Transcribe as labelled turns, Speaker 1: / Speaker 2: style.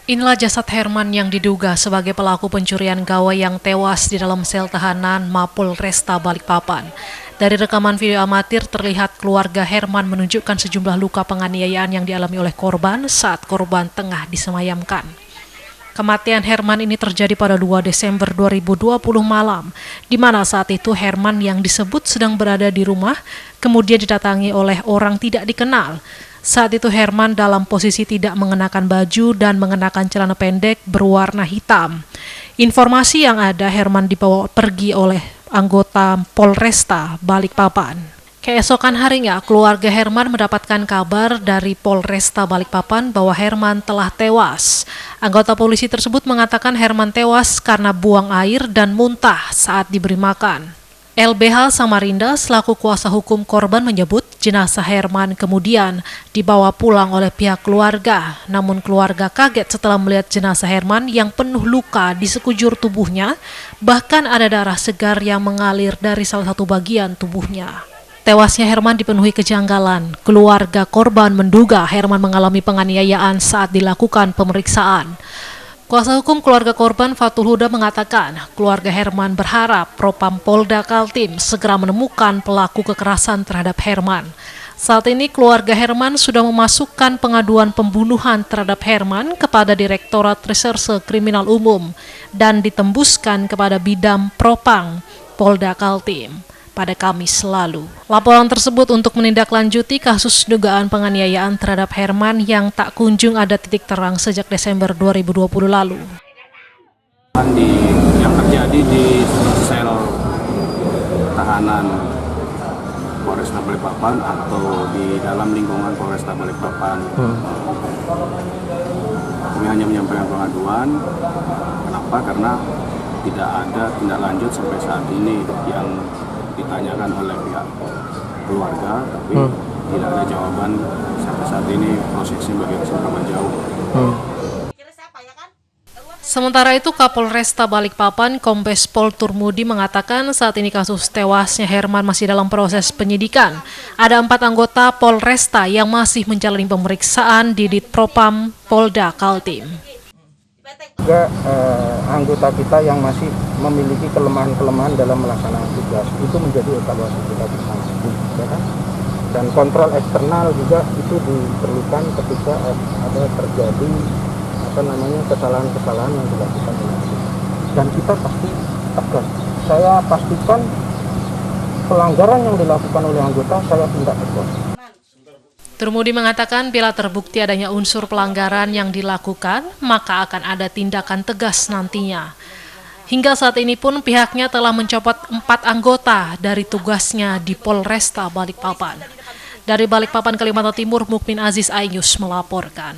Speaker 1: Inilah jasad Herman yang diduga sebagai pelaku pencurian gawai yang tewas di dalam sel tahanan Mapolresta Balikpapan. Dari rekaman video amatir terlihat keluarga Herman menunjukkan sejumlah luka penganiayaan yang dialami oleh korban saat korban tengah disemayamkan. Kematian Herman ini terjadi pada 2 Desember 2020 malam, di mana saat itu Herman yang disebut sedang berada di rumah, kemudian didatangi oleh orang tidak dikenal. Saat itu Herman dalam posisi tidak mengenakan baju dan mengenakan celana pendek berwarna hitam. Informasi yang ada, Herman dibawa pergi oleh anggota Polresta Balikpapan. Keesokan harinya, keluarga Herman mendapatkan kabar dari Polresta Balikpapan bahwa Herman telah tewas. Anggota polisi tersebut mengatakan Herman tewas karena buang air dan muntah saat diberi makan. LBH Samarinda selaku kuasa hukum korban menyebut jenazah Herman kemudian dibawa pulang oleh pihak keluarga. Namun keluarga kaget setelah melihat jenazah Herman yang penuh luka di sekujur tubuhnya, bahkan ada darah segar yang mengalir dari salah satu bagian tubuhnya. Tewasnya Herman dipenuhi kejanggalan. Keluarga korban menduga Herman mengalami penganiayaan saat dilakukan pemeriksaan. Kuasa hukum keluarga korban Fatul Huda mengatakan keluarga Herman berharap Propam Polda Kaltim segera menemukan pelaku kekerasan terhadap Herman. Saat ini keluarga Herman sudah memasukkan pengaduan pembunuhan terhadap Herman kepada Direktorat Reserse Kriminal Umum dan ditembuskan kepada Bidam Propang Polda Kaltim pada Kamis lalu. Laporan tersebut untuk menindaklanjuti kasus dugaan penganiayaan terhadap Herman yang tak kunjung ada titik terang sejak Desember 2020 lalu.
Speaker 2: Yang terjadi di sel tahanan Polresta Balikpapan atau di dalam lingkungan Polresta Balikpapan. Kami hanya menyampaikan pengaduan. Kenapa? Karena tidak ada tindak lanjut sampai saat ini yang ditanyakan oleh pihak keluarga, tapi tidak ada jawaban sampai saat ini. Prosesnya bagaimana jauh.
Speaker 1: Sementara itu, Kapolresta Balikpapan Kombes Pol Turmudi mengatakan saat ini kasus tewasnya Herman masih dalam proses penyidikan. Ada 4 anggota Polresta yang masih menjalani pemeriksaan di Ditpropam Polda Kaltim.
Speaker 3: Juga anggota kita yang masih memiliki kelemahan-kelemahan dalam melaksanakan tugas itu menjadi evaluasi kita bersama, ya kan? Dan kontrol eksternal juga itu diperlukan ketika ada terjadi kesalahan-kesalahan yang dilakukan oleh kita. Dan kita pasti tegas. Saya pastikan pelanggaran yang dilakukan oleh anggota saya tindak tegas.
Speaker 1: Turmudi mengatakan bila terbukti adanya unsur pelanggaran yang dilakukan, maka akan ada tindakan tegas nantinya. Hingga saat ini pun pihaknya telah mencopot 4 anggota dari tugasnya di Polresta Balikpapan. Dari Balikpapan, Kalimantan Timur, Mukmin Aziz Ainus melaporkan.